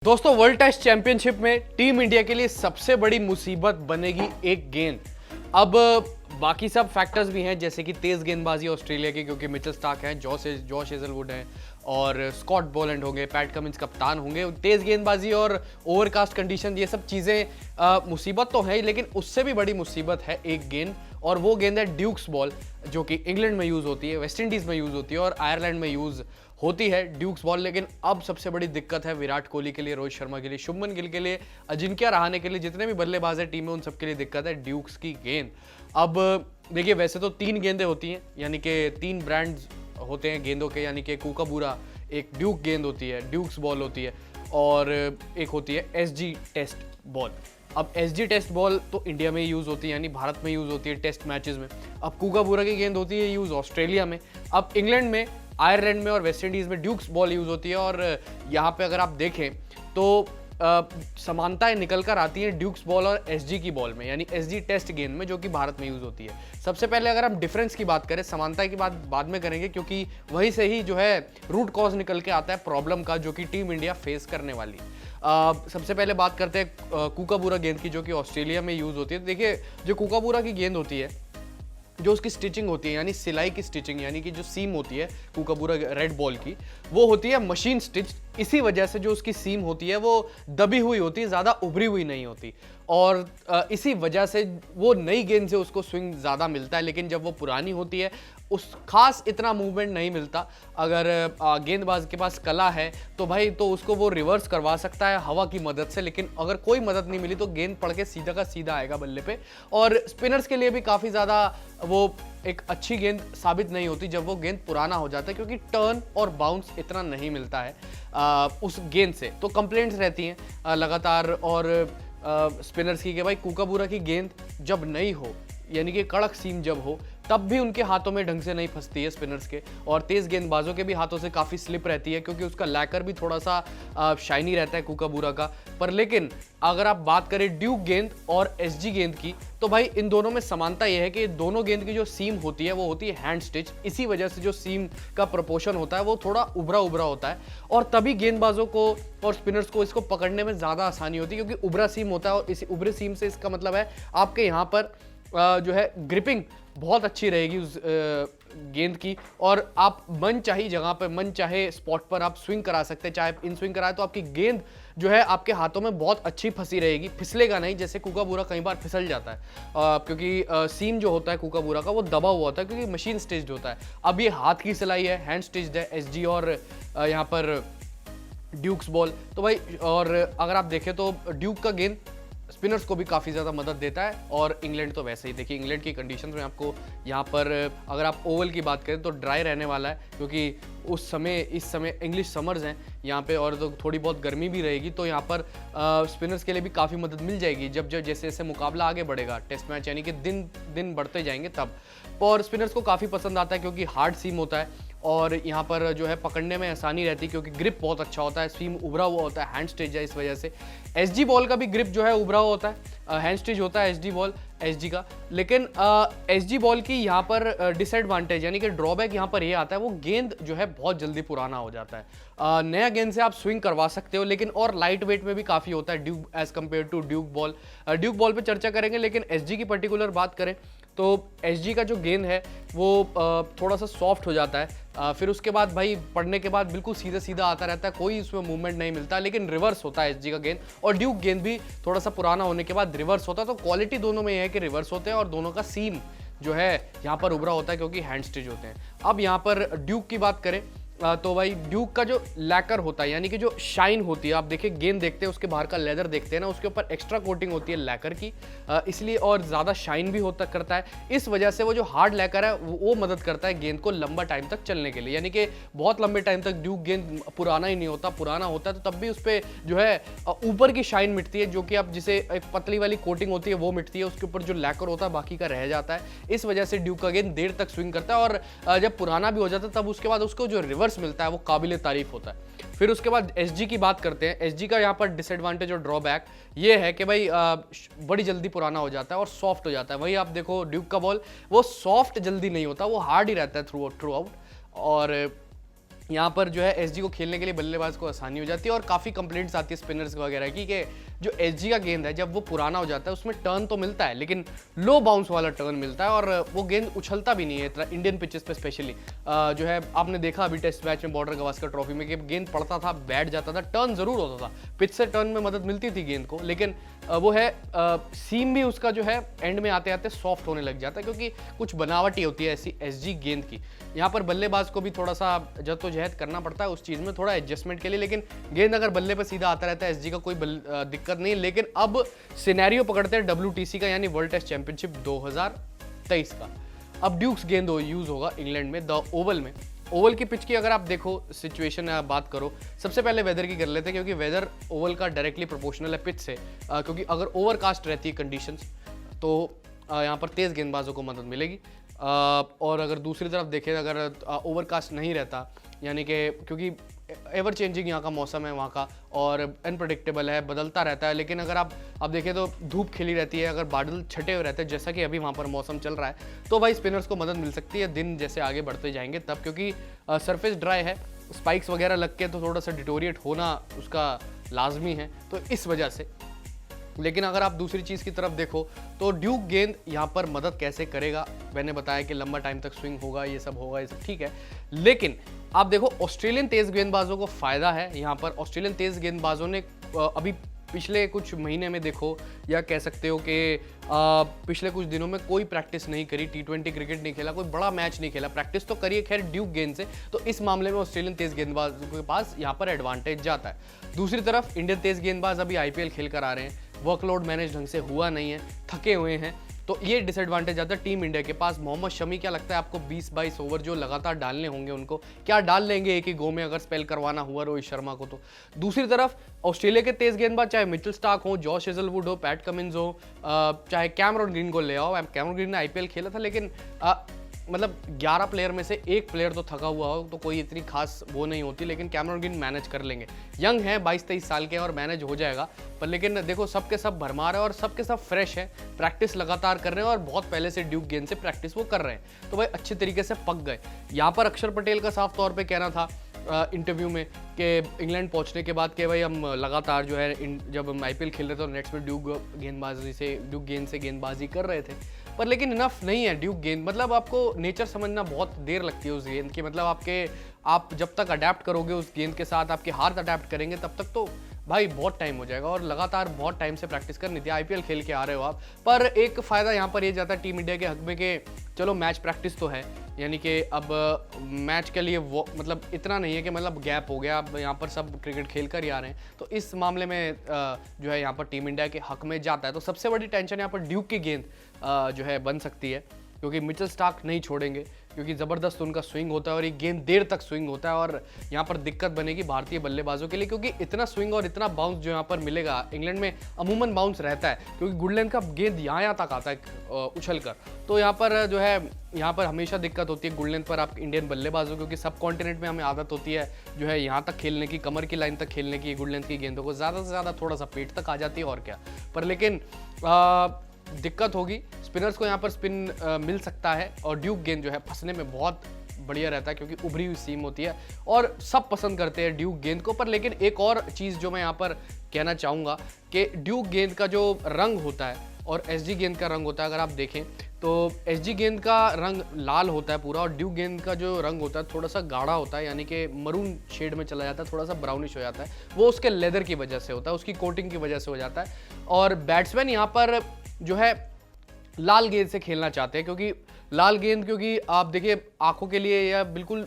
दोस्तों world test championship में team India के लिए सबसे बड़ी मुसीबत बनेगी एक गेंद। अब बाकी सब फैक्टर्स भी हैं जैसे कि तेज गेंदबाजी ऑस्ट्रेलिया की, क्योंकि मिचेल स्टार्क हैं, जॉश हेजलवुड हैं और स्कॉट बोलैंड होंगे, पैट कमिंस कप्तान होंगे। तेज गेंदबाजी और ओवरकास्ट कंडीशन, ये सब चीज़ें मुसीबत तो है, लेकिन उससे भी बड़ी मुसीबत है एक गेंद, और वो गेंद है ड्यूक्स बॉल, जो कि इंग्लैंड में यूज़ होती है, वेस्ट इंडीज़ में यूज़ होती है और आयरलैंड में यूज़ होती है ड्यूक्स बॉल। लेकिन अब सबसे बड़ी दिक्कत है विराट कोहली के लिए, रोहित शर्मा के लिए, शुभमन गिल के लिए, अजिंक्य रहाणे के लिए, जितने भी बल्लेबाज है टीम में, उन सबके लिए दिक्कत है ड्यूक्स की गेंद। अब देखिए, वैसे तो 3 गेंदें होती हैं, यानी कि 3 ब्रांड्स होते हैं गेंदों के, यानी कि कूकाबूरा एक ड्यूक गेंद होती है, ड्यूक्स बॉल होती है, और एक होती है एसजी टेस्ट बॉल। अब एसजी टेस्ट बॉल तो इंडिया में यूज़ होती है, यानी भारत में यूज़ होती है टेस्ट मैचेस में। अब कूकाबूरा की गेंद होती है यूज़ ऑस्ट्रेलिया में। अब इंग्लैंड में, आयरलैंड में और वेस्ट इंडीज़ में ड्यूक्स बॉल यूज़ होती है, और यहाँ पे अगर आप देखें तो समानताएं निकल कर आती हैं ड्यूक्स बॉल और एसजी की बॉल में, यानी एसजी टेस्ट गेंद में, जो कि भारत में यूज़ होती है। सबसे पहले अगर हम डिफरेंस की बात करें, समानता की बात बाद में करेंगे, क्योंकि वहीं से ही जो है रूट कॉज निकल के आता है प्रॉब्लम का, जो कि टीम इंडिया फेस करने वाली। सबसे पहले बात करते हैं कूकाबूरा गेंद की, जो कि ऑस्ट्रेलिया में यूज़ होती है। देखिए, जो कूकाबूरा की गेंद होती है, जो उसकी स्टिचिंग होती है, यानी सिलाई की स्टिचिंग, यानी कि जो सीम होती है कूकाबूरा रेड बॉल की, वो होती है मशीन स्टिच। इसी वजह से जो उसकी सीम होती है वो दबी हुई होती है, ज़्यादा उभरी हुई नहीं होती, और इसी वजह से वो नई गेंद से उसको स्विंग ज़्यादा मिलता है। लेकिन जब वो पुरानी होती है, उस खास इतना मूवमेंट नहीं मिलता। अगर गेंदबाज के पास कला है तो भाई तो उसको वो रिवर्स करवा सकता है हवा की मदद से, लेकिन अगर कोई मदद नहीं मिली तो गेंद पड़ के सीधा का सीधा आएगा बल्ले पे। और स्पिनर्स के लिए भी काफ़ी ज़्यादा वो एक अच्छी गेंद साबित नहीं होती जब वो गेंद पुराना हो जाता है, क्योंकि टर्न और बाउंस इतना नहीं मिलता है उस गेंद से। तो कंप्लेंट्स रहती हैं लगातार और स्पिनर्स की कि भाई कूकाबूरा की गेंद जब नई हो, यानी कि कड़क सीम जब हो, तब भी उनके हाथों में ढंग से नहीं फंसती है स्पिनर्स के, और तेज गेंदबाजों के भी हाथों से काफ़ी स्लिप रहती है, क्योंकि उसका लैकर भी थोड़ा सा शाइनी रहता है कूकाबूरा का। पर लेकिन अगर आप बात करें ड्यूक गेंद और एसजी गेंद की, तो भाई इन दोनों में समानता यह है कि दोनों गेंद की जो सीम होती है वो होती है हैंड स्टिच। इसी वजह से जो सीम का प्रोपोर्शन होता है वो थोड़ा उभरा उभरा होता है, और तभी गेंदबाजों को और स्पिनर्स को इसको पकड़ने में ज़्यादा आसानी होती है, क्योंकि उभरा सीम होता है। और इसी उभरे सीम से इसका मतलब है आपके यहाँ पर जो है ग्रिपिंग बहुत अच्छी रहेगी उस गेंद की, और आप मन चाही जगह पर, मन चाहे स्पॉट पर आप स्विंग करा सकते हैं। चाहे इन स्विंग कराए तो आपकी गेंद जो है आपके हाथों में बहुत अच्छी फंसी रहेगी, फिसलेगा नहीं, जैसे कूकाबूरा कई बार फिसल जाता है क्योंकि सीम जो होता है कूकाबूरा का वो दबा हुआ होता है, क्योंकि मशीन स्टिच्ड होता है। अब ये हाथ की सिलाई है, हैंड स्टिच्ड है एसजी और यहाँ पर ड्यूक्स बॉल। तो भाई, और अगर आप देखें तो ड्यूक का गेंद स्पिनर्स को भी काफ़ी ज़्यादा मदद देता है, और इंग्लैंड तो वैसे ही। देखिए, इंग्लैंड की कंडीशंस में आपको यहाँ पर अगर आप ओवल की बात करें तो ड्राई रहने वाला है, क्योंकि इस समय इंग्लिश समर्स हैं यहाँ पे, और तो थोड़ी बहुत गर्मी भी रहेगी, तो यहाँ पर स्पिनर्स के लिए भी काफ़ी मदद मिल जाएगी जब जैसे जैसे मुकाबला आगे बढ़ेगा टेस्ट मैच, यानी कि दिन दिन बढ़ते जाएंगे तब। और स्पिनर्स को काफ़ी पसंद आता है, क्योंकि हार्ड सीम होता है, और यहाँ पर जो है पकड़ने में आसानी रहती है, क्योंकि ग्रिप बहुत अच्छा होता है, सीम उभरा हुआ होता है, हैंड स्टिच है, इस वजह से। एसजी बॉल का भी ग्रिप जो है उभरा हुआ होता है, हैंड स्टिच होता है एसजी का। लेकिन एसजी बॉल की यहाँ पर डिसएडवांटेज, यानी कि ड्रॉबैक यहाँ पर ये आता है, वो गेंद जो है बहुत जल्दी पुराना हो जाता है। नया गेंद से आप स्विंग करवा सकते हो, लेकिन और लाइट वेट में भी काफ़ी होता है Duke as compare to Duke ball. Duke ball पे चर्चा करेंगे, लेकिन एसजी की पर्टिकुलर बात करें तो एसजी का जो गेंद है वो थोड़ा सा सॉफ्ट हो जाता है, फिर उसके बाद भाई पढ़ने के बाद बिल्कुल सीधा सीधा आता रहता है, कोई इसमें मूवमेंट नहीं मिलता, लेकिन रिवर्स होता है एसजी का गेंद। और ड्यूक गेंद भी थोड़ा सा पुराना होने के बाद रिवर्स होता है, तो क्वालिटी दोनों में यह है कि रिवर्स होते हैं, और दोनों का सीम जो है यहाँ पर उभरा होता है, क्योंकि हैंड स्टिच होते हैं। अब यहाँ पर ड्यूक की बात करें तो भाई ड्यूक का जो लैकर होता है, यानी कि जो शाइन होती है, आप देखिए गेंद देखते हैं, उसके बाहर का लेदर देखते हैं ना, उसके ऊपर एक्स्ट्रा कोटिंग होती है लैकर की, इसलिए और ज़्यादा शाइन भी होता करता है। इस वजह से वो जो हार्ड लैकर है वो मदद करता है गेंद को लंबा टाइम तक चलने के लिए, यानी कि बहुत लंबे टाइम तक ड्यूक गेंद पुराना ही नहीं होता, पुराना होता है तो तब भी उस पर जो है ऊपर की शाइन मिटती है, जो कि अब जिसे एक पतली वाली कोटिंग होती है वो मिटती है, उसके ऊपर जो लैकर होता है बाकी का रह जाता है। इस वजह से ड्यूक का गेंद देर तक स्विंग करता है, और जब पुराना भी हो जाता है तब उसके बाद उसको जो रिवर्स मिलता है वो काबिल तारीफ होता है। फिर उसके बाद एसजी की बात करते हैं। एसजी का यहाँ पर डिसएडवांटेज और ड्रॉबैक ये है कि भाई बड़ी जल्दी पुराना हो जाता है और सॉफ्ट हो जाता है। वही आप देखो ड्यूक का बॉल वो सॉफ्ट जल्दी नहीं होता, वो हार्ड ही रहता है थ्रू आउट। और यहाँ पर जो है एसजी को खेलने के लिए बल्लेबाज को आसानी हो जाती है और काफ़ी कंप्लेंट्स आती है स्पिनर्स वगैरह की कि जो एसजी का गेंद है जब वो पुराना हो जाता है उसमें टर्न तो मिलता है लेकिन लो बाउंस वाला टर्न मिलता है और वो गेंद उछलता भी नहीं है इतना इंडियन पिचेस पे स्पेशली। जो है आपने देखा अभी टेस्ट मैच में बॉर्डर गवास्कर ट्रॉफी में कि गेंद पड़ता था बैठ जाता था, टर्न जरूर होता था, पिच से टर्न में मदद मिलती थी गेंद को, लेकिन वो है सीम भी उसका जो है एंड में आते आते सॉफ्ट होने लग जाता है क्योंकि कुछ बनावट ही होती है ऐसी एसजी गेंद की। यहाँ पर बल्लेबाज को भी थोड़ा सा जद्दोजहद करना पड़ता है उस चीज़ में थोड़ा एडजस्टमेंट के लिए, लेकिन गेंद अगर बल्ले पर सीधा आता रहता है एसजी का कोई दिक्कत नहीं। लेकिन अब सिनेरियो पकड़ते हैं WTC का यानी वर्ल्ड टेस्ट चैंपियनशिप 2023 का। अब ड्यूक्स गेंद यूज होगा इंग्लैंड में द ओवल में। ओवल की पिच की अगर आप देखो सिचुएशन बात करो, सबसे पहले वेदर की कर लेते हैं क्योंकि वेदर ओवल का डायरेक्टली प्रोपोर्शनल है पिच से, क्योंकि अगर ओवरकास्ट रहती है कंडीशंस तो यहाँ पर तेज़ गेंदबाजों को मदद मिलेगी। और अगर दूसरी तरफ देखें अगर ओवरकास्ट नहीं रहता यानी कि क्योंकि एवर चेंजिंग यहाँ का मौसम है वहाँ का और अनप्रडिक्टेबल है, बदलता रहता है, लेकिन अगर आप देखें तो धूप खिली रहती है, अगर बादल छटे हुए रहते हैं जैसा कि अभी वहाँ पर मौसम चल रहा है तो भाई स्पिनर्स को मदद मिल सकती है दिन जैसे आगे बढ़ते जाएंगे तब, क्योंकि सरफेस ड्राई है, स्पाइक्स वगैरह लग के तो थोड़ा सा डिटोरिएट होना उसका लाजमी है तो इस वजह से। लेकिन अगर आप दूसरी चीज़ की तरफ देखो तो ड्यूक गेंद यहाँ पर मदद कैसे करेगा, मैंने बताया कि लंबा टाइम तक स्विंग होगा, ये सब होगा, ये सब ठीक है, लेकिन आप देखो ऑस्ट्रेलियन तेज गेंदबाजों को फायदा है यहाँ पर। ऑस्ट्रेलियन तेज गेंदबाजों ने अभी पिछले कुछ महीने में देखो या कह सकते हो कि पिछले कुछ दिनों में कोई प्रैक्टिस नहीं करी, T20 क्रिकेट नहीं खेला, कोई बड़ा मैच नहीं खेला, प्रैक्टिस तो करिए खैर ड्यूक गेंद से, तो इस मामले में ऑस्ट्रेलियन तेज गेंदबाजों के पास यहाँ पर एडवांटेज जाता है। दूसरी तरफ इंडियन तेज गेंदबाज अभी IPL खेल कर आ रहे हैं, वर्कलोड मैनेज ढंग से हुआ नहीं है, थके हुए हैं, तो ये डिसएडवांटेज आता है टीम इंडिया के पास। मोहम्मद शमी क्या लगता है आपको 20-22 ओवर जो लगातार डालने होंगे उनको, क्या डाल लेंगे एक ही गो में अगर स्पेल करवाना हुआ रोहित शर्मा को तो। दूसरी तरफ ऑस्ट्रेलिया के तेज गेंदबाज चाहे मिचेल स्टार्क हो, जॉश हेजलवुड हो, पैट कमिंस हो, चाहे कैमरॉन ग्रीन को ले आओ, कैमरॉन ग्रीन ने IPL खेला था लेकिन मतलब 11 प्लेयर में से एक प्लेयर तो थका हुआ हो तो कोई इतनी खास वो नहीं होती, लेकिन कैमरॉन ग्रीन मैनेज कर लेंगे, यंग है 22-23 साल के और मैनेज हो जाएगा। पर लेकिन देखो सबके सब भरमार है और सबके सब फ्रेश है, प्रैक्टिस लगातार कर रहे हैं और बहुत पहले से ड्यूक गेंद से प्रैक्टिस वो कर रहे हैं तो भाई अच्छे तरीके से पक गए। यहाँ पर अक्षर पटेल का साफ तौर पर कहना था इंटरव्यू में कि इंग्लैंड पहुंचने के बाद कि भाई हम लगातार जो है जब हम IPL खेल रहे थे तो नेट्स में ड्यूक गेंद से गेंदबाजी कर रहे थे, पर लेकिन इनफ नहीं है ड्यूक गेंद, मतलब आपको नेचर समझना बहुत देर लगती है उस गेंद की, मतलब आप जब तक अडेप्ट करोगे उस गेंद के साथ, आपके हाथ अडेप्ट करेंगे तब तक तो भाई बहुत टाइम हो जाएगा और लगातार बहुत टाइम से प्रैक्टिस करनी थी। IPL खेल के आ रहे हो आप, पर एक फ़ायदा यहाँ पर ये जाता है टीम इंडिया के हक में कि चलो मैच प्रैक्टिस तो है, यानी कि अब मैच के लिए वो मतलब इतना नहीं है कि मतलब गैप हो गया, अब यहाँ पर सब क्रिकेट खेल कर ही आ रहे हैं, तो इस मामले में जो है यहाँ पर टीम इंडिया के हक में जाता है। तो सबसे बड़ी टेंशन यहाँ पर ड्यूक की गेंद जो है बन सकती है क्योंकि मिचेल स्टार्क नहीं छोड़ेंगे क्योंकि ज़बरदस्त उनका स्विंग होता है और एक गेंद देर तक स्विंग होता है और यहाँ पर दिक्कत बनेगी भारतीय बल्लेबाजों के लिए क्योंकि इतना स्विंग और इतना बाउंस जो यहाँ पर मिलेगा, इंग्लैंड में अमूमन बाउंस रहता है क्योंकि गुड लेंथ का गेंद यहाँ तक आता है उछल कर, तो यहाँ पर जो है यहाँ पर हमेशा दिक्कत होती है गुड लेंथ पर आप इंडियन बल्लेबाजों, क्योंकि सब कॉन्टिनेंट में हमें आदत होती है जो है यहाँ तक खेलने की, कमर की लाइन तक खेलने की, गुड लेंथ की गेंदों को ज़्यादा से ज़्यादा थोड़ा सा पेट तक आ जाती है और क्या, पर लेकिन दिक्कत होगी स्पिनर्स को यहाँ पर स्पिन मिल सकता है और ड्यूक गेंद जो है फंसने में बहुत बढ़िया रहता है क्योंकि उभरी हुई सीम होती है और सब पसंद करते हैं ड्यूक गेंद को। पर लेकिन एक और चीज़ जो मैं यहाँ पर कहना चाहूँगा कि ड्यूक गेंद का जो रंग होता है और SG गेंद का रंग होता है, अगर आप देखें तो SG गेंद का रंग लाल होता है पूरा और ड्यूक गेंद का जो रंग होता है थोड़ा सा गाढ़ा होता है, यानी कि मरून शेड में चला जाता है, थोड़ा सा ब्राउनिश हो जाता है, वो उसके लेदर की वजह से होता है, उसकी कोटिंग की वजह से हो जाता है। और बैट्समैन यहाँ पर जो है लाल गेंद से खेलना चाहते हैं क्योंकि लाल गेंद, क्योंकि आप देखिए आंखों के लिए या बिल्कुल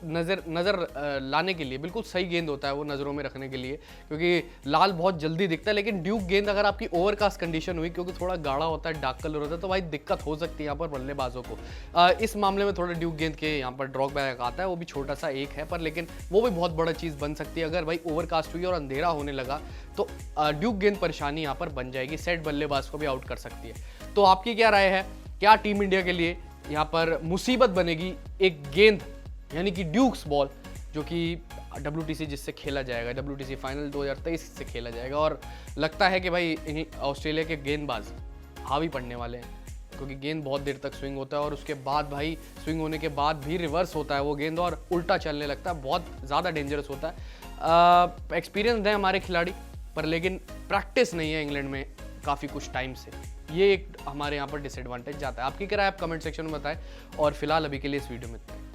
नज़र लाने के लिए बिल्कुल सही गेंद होता है वो नज़रों में रखने के लिए, क्योंकि लाल बहुत जल्दी दिखता है, लेकिन ड्यूक गेंद अगर आपकी ओवरकास्ट कंडीशन हुई क्योंकि थोड़ा गाढ़ा होता है, डार्क कलर होता है, तो भाई दिक्कत हो सकती है यहाँ पर बल्लेबाजों को। इस मामले में थोड़ा ड्यूक गेंद के यहाँ पर ड्रॉक बैक आता है, वो भी छोटा सा एक है, पर लेकिन वो भी बहुत बड़ा चीज़ बन सकती है अगर भाई ओवरकास्ट हुई और अंधेरा होने लगा तो ड्यूक गेंद परेशानी यहाँ पर बन जाएगी, सेट बल्लेबाज को भी आउट कर सकती है। तो आपकी क्या राय है, क्या टीम इंडिया के लिए यहाँ पर मुसीबत बनेगी एक गेंद यानी कि ड्यूक्स बॉल जो कि WTC जिससे खेला जाएगा, WTC फाइनल 2023 से खेला जाएगा और लगता है कि भाई ऑस्ट्रेलिया के गेंदबाज हावी पड़ने वाले हैं, क्योंकि गेंद बहुत देर तक स्विंग होता है और उसके बाद भाई स्विंग होने के बाद भी रिवर्स होता है वो गेंद और उल्टा चलने लगता है, बहुत ज़्यादा डेंजरस होता है। एक्सपीरियंस है हमारे खिलाड़ी, पर लेकिन प्रैक्टिस नहीं है इंग्लैंड में काफ़ी कुछ टाइम से, ये एक हमारे यहाँ पर डिसएडवांटेज जाता है। आपकी क्या राय आप कमेंट सेक्शन में बताएं, और फिलहाल अभी के लिए इस वीडियो में इतना ही।